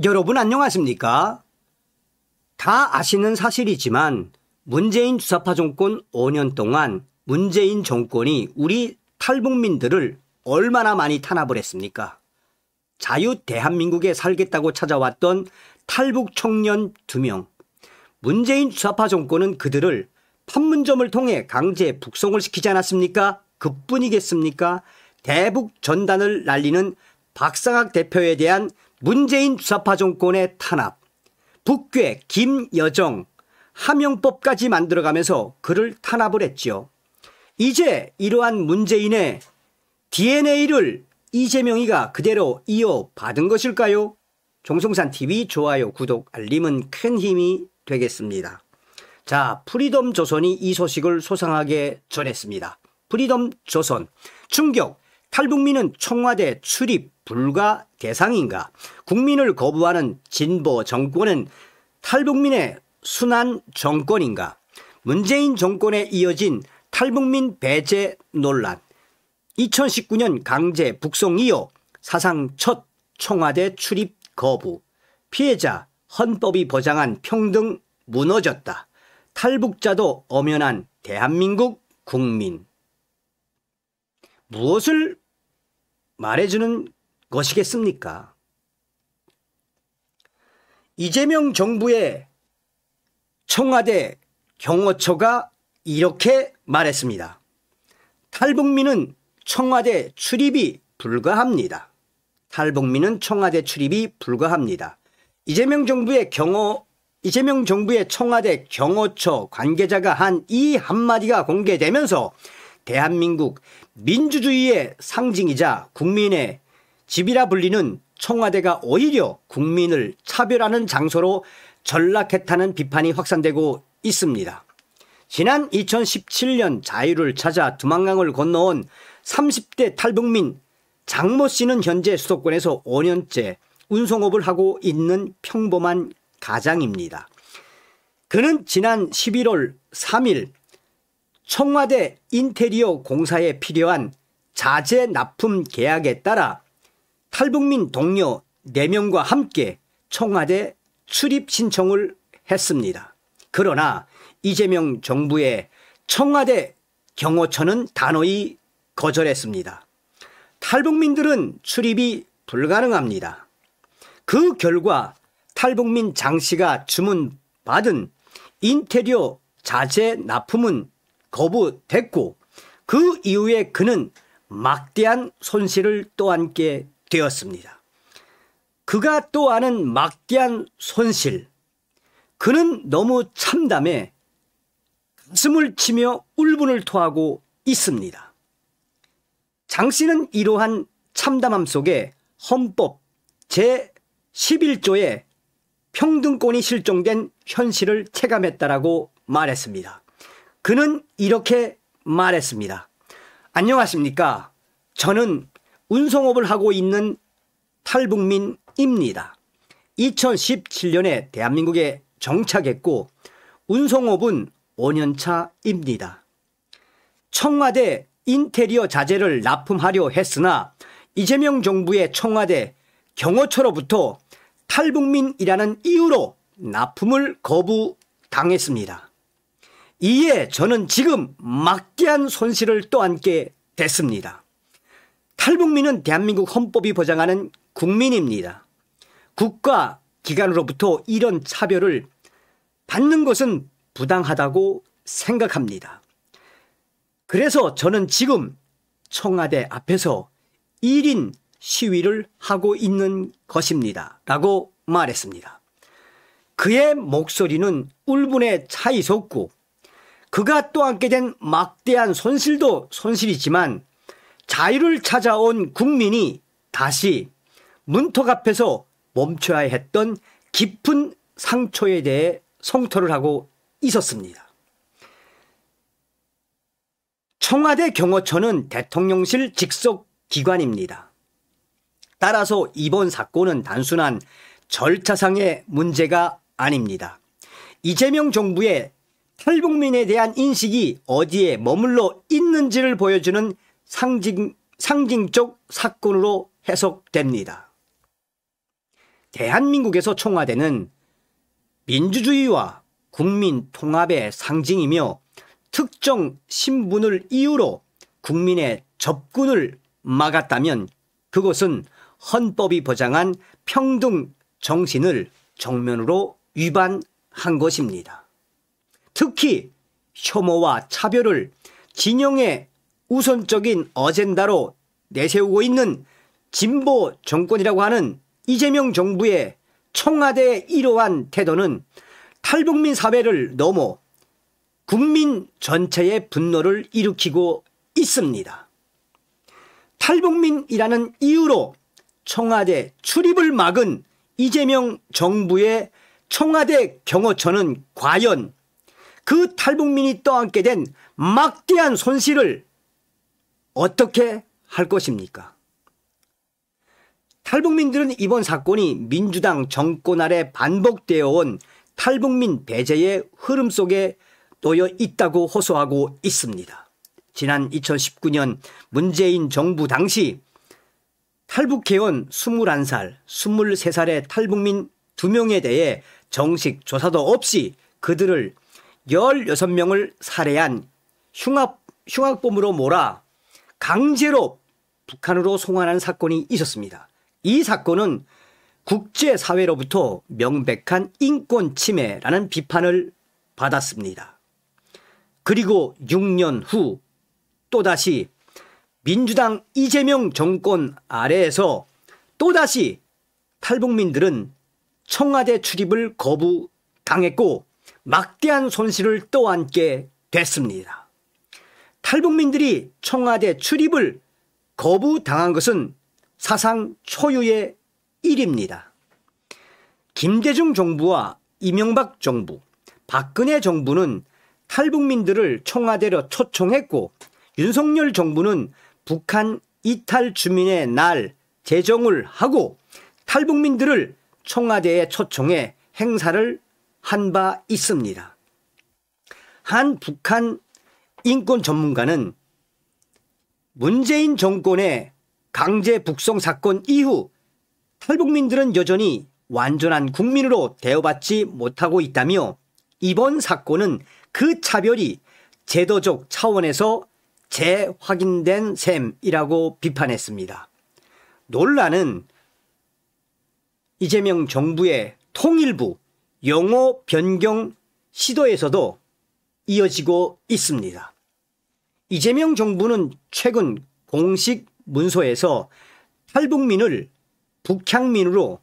여러분 안녕하십니까? 다 아시는 사실이지만 문재인 주사파 정권 5년 동안 문재인 정권이 우리 탈북민들을 얼마나 많이 탄압을 했습니까? 자유 대한민국에 살겠다고 찾아왔던 탈북 청년 2명. 문재인 주사파 정권은 그들을 판문점을 통해 강제 북송을 시키지 않았습니까? 그뿐이겠습니까? 대북 전단을 날리는 박상학 대표에 대한 문재인 주사파 정권의 탄압, 북괴, 김여정, 하명법까지 만들어가면서 그를 탄압을 했지요. 이제 이러한 문재인의 DNA를 이재명이가 그대로 이어받은 것일까요? 종송산TV 좋아요, 구독, 알림은 큰 힘이 되겠습니다. 자, 프리덤 조선이 이 소식을 소상하게 전했습니다. 프리덤 조선, 충격, 탈북민은 청와대 출입 불가 대상인가? 국민을 거부하는 진보 정권은 탈북민의 순환 정권인가? 문재인 정권에 이어진 탈북민 배제 논란. 2019년 강제 북송 이후 사상 첫 청와대 출입 거부. 피해자 헌법이 보장한 평등 무너졌다. 탈북자도 엄연한 대한민국 국민. 무엇을 말해주는 것이겠습니까? 이재명 정부의 청와대 경호처가 이렇게 말했습니다. 탈북민은 청와대 출입이 불가합니다. 탈북민은 청와대 출입이 불가합니다. 이재명 정부의 청와대 경호처 관계자가 한 이 한마디가 공개되면서 대한민국 민주주의의 상징이자 국민의 집이라 불리는 청와대가 오히려 국민을 차별하는 장소로 전락했다는 비판이 확산되고 있습니다. 지난 2017년 자유를 찾아 두만강을 건너온 30대 탈북민 장모 씨는 현재 수도권에서 5년째 운송업을 하고 있는 평범한 가장입니다. 그는 지난 11월 3일 청와대 인테리어 공사에 필요한 자재 납품 계약에 따라 탈북민 동료 4명과 함께 청와대 출입 신청을 했습니다. 그러나 이재명 정부의 청와대 경호처는 단호히 거절했습니다. 탈북민들은 출입이 불가능합니다. 그 결과 탈북민 장 씨가 주문받은 인테리어 자재 납품은 거부됐고 그 이후에 그는 막대한 손실을 떠안게 되었습니다. 그가 또하는 막대한 손실. 그는 너무 참담해 가슴을 치며 울분을 토하고 있습니다. 장 씨는 이러한 참담함 속에 헌법 제11조에 평등권이 실종된 현실을 체감했다라고 말했습니다. 그는 이렇게 말했습니다. 안녕하십니까? 저는 운송업을 하고 있는 탈북민입니다. 2017년에 대한민국에 정착했고 운송업은 5년차입니다. 청와대 인테리어 자재를 납품하려 했으나 이재명 정부의 청와대 경호처로부터 탈북민이라는 이유로 납품을 거부당했습니다. 이에 저는 지금 막대한 손실을 떠안게 됐습니다. 탈북민은 대한민국 헌법이 보장하는 국민입니다. 국가 기관으로부터 이런 차별을 받는 것은 부당하다고 생각합니다. 그래서 저는 지금 청와대 앞에서 1인 시위를 하고 있는 것입니다. 라고 말했습니다. 그의 목소리는 울분에 차 있었고 그가 또 안게 된 막대한 손실도 손실이지만 자유를 찾아온 국민이 다시 문턱 앞에서 멈춰야 했던 깊은 상처에 대해 성토를 하고 있었습니다. 청와대 경호처는 대통령실 직속 기관입니다. 따라서 이번 사건은 단순한 절차상의 문제가 아닙니다. 이재명 정부의 탈북민에 대한 인식이 어디에 머물러 있는지를 보여주는 상징적 사건으로 해석됩니다. 대한민국에서 청와대는 민주주의와 국민 통합의 상징이며 특정 신분을 이유로 국민의 접근을 막았다면 그것은 헌법이 보장한 평등 정신을 정면으로 위반한 것입니다. 특히 혐오와 차별을 진영의 우선적인 어젠다로 내세우고 있는 진보 정권이라고 하는 이재명 정부의 청와대의 이러한 태도는 탈북민 사회를 넘어 국민 전체의 분노를 일으키고 있습니다. 탈북민이라는 이유로 청와대 출입을 막은 이재명 정부의 청와대 경호처는 과연 그 탈북민이 떠안게 된 막대한 손실을 어떻게 할 것입니까? 탈북민들은 이번 사건이 민주당 정권 아래 반복되어 온 탈북민 배제의 흐름 속에 놓여 있다고 호소하고 있습니다. 지난 2019년 문재인 정부 당시 탈북해온 21살, 23살의 탈북민 2명에 대해 정식 조사도 없이 그들을 16명을 살해한 흉악범으로 몰아 강제로 북한으로 송환한 사건이 있었습니다. 이 사건은 국제사회로부터 명백한 인권 침해라는 비판을 받았습니다. 그리고 6년 후 또다시 민주당 이재명 정권 아래에서 또다시 탈북민들은 청와대 출입을 거부당했고 막대한 손실을 떠안게 됐습니다. 탈북민들이 청와대 출입을 거부당한 것은 사상 초유의 일입니다. 김대중 정부와 이명박 정부, 박근혜 정부는 탈북민들을 청와대로 초청했고 윤석열 정부는 북한 이탈 주민의 날 제정을 하고 탈북민들을 청와대에 초청해 행사를 한 바 있습니다. 한 북한 인권 전문가는 문재인 정권의 강제 북송 사건 이후 탈북민들은 여전히 완전한 국민으로 대우받지 못하고 있다며 이번 사건은 그 차별이 제도적 차원에서 재확인된 셈이라고 비판했습니다. 논란은 이재명 정부의 통일부 용어 변경 시도에서도 이어지고 있습니다. 이재명 정부는 최근 공식 문서에서 탈북민을 북향민으로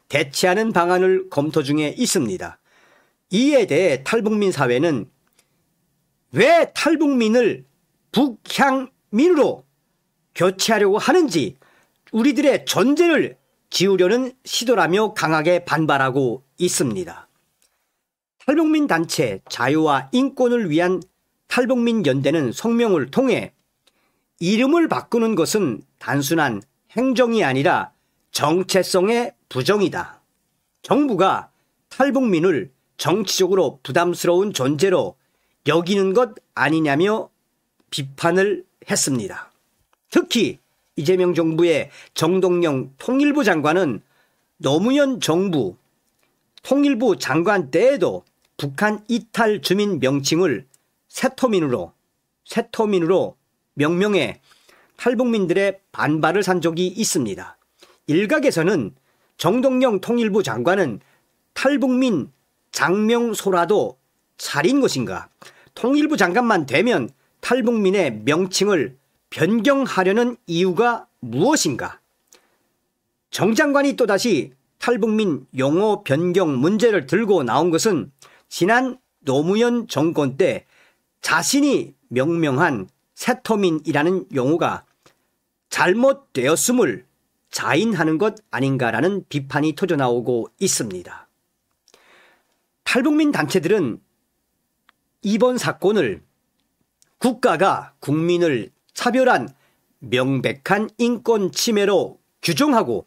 대체하는 방안을 검토 중에 있습니다. 이에 대해 탈북민 사회는 왜 탈북민을 북향민으로 교체하려고 하는지 우리들의 존재를 지우려는 시도라며 강하게 반발하고 있습니다. 탈북민 단체 자유와 인권을 위한 탈북민 연대는 성명을 통해 이름을 바꾸는 것은 단순한 행정이 아니라 정체성의 부정이다. 정부가 탈북민을 정치적으로 부담스러운 존재로 여기는 것 아니냐며 비판을 했습니다. 특히 이재명 정부의 정동영 통일부 장관은 노무현 정부 통일부 장관 때에도 북한 이탈 주민 명칭을 세토민으로 명명해 탈북민들의 반발을 산 적이 있습니다. 일각에서는 정동영 통일부 장관은 탈북민 장명소라도 차린 것인가? 통일부 장관만 되면 탈북민의 명칭을 변경하려는 이유가 무엇인가? 정 장관이 또다시 탈북민 용어 변경 문제를 들고 나온 것은 지난 노무현 정권 때 자신이 명명한 세토민이라는 용어가 잘못되었음을 자인하는 것 아닌가라는 비판이 터져나오고 있습니다. 탈북민 단체들은 이번 사건을 국가가 국민을 차별한 명백한 인권 침해로 규정하고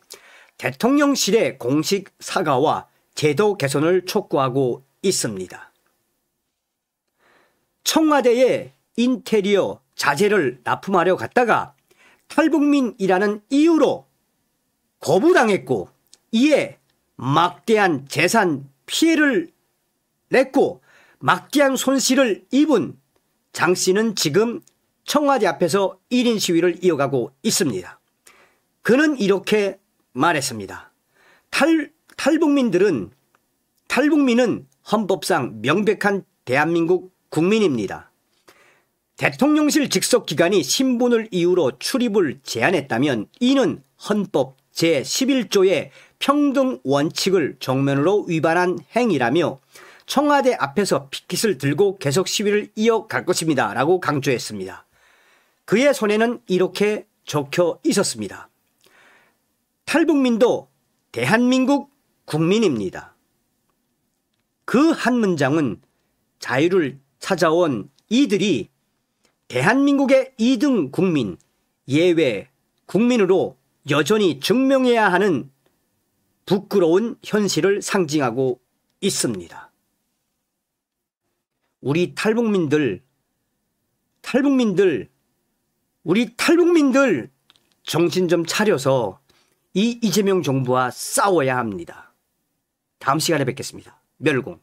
대통령실의 공식 사과와 제도 개선을 촉구하고 있습니다. 청와대의 인테리어 자재를 납품하려 갔다가 탈북민이라는 이유로 거부당했고 이에 막대한 재산 피해를 냈고 막대한 손실을 입은 장 씨는 지금 청와대 앞에서 1인 시위를 이어가고 있습니다. 그는 이렇게 말했습니다. 탈북민은 헌법상 명백한 대한민국 국민입니다. 대통령실 직속 기관이 신분을 이유로 출입을 제한했다면 이는 헌법 제11조의 평등 원칙을 정면으로 위반한 행위라며 청와대 앞에서 피켓을 들고 계속 시위를 이어갈 것입니다. 라고 강조했습니다. 그의 손에는 이렇게 적혀 있었습니다. 탈북민도 대한민국 국민입니다. 그 한 문장은 자유를 찾아온 이들이 대한민국의 2등 국민, 예외 국민으로 여전히 증명해야 하는 부끄러운 현실을 상징하고 있습니다. 우리 탈북민들 정신 좀 차려서 이 이재명 정부와 싸워야 합니다. 다음 시간에 뵙겠습니다. 멸공.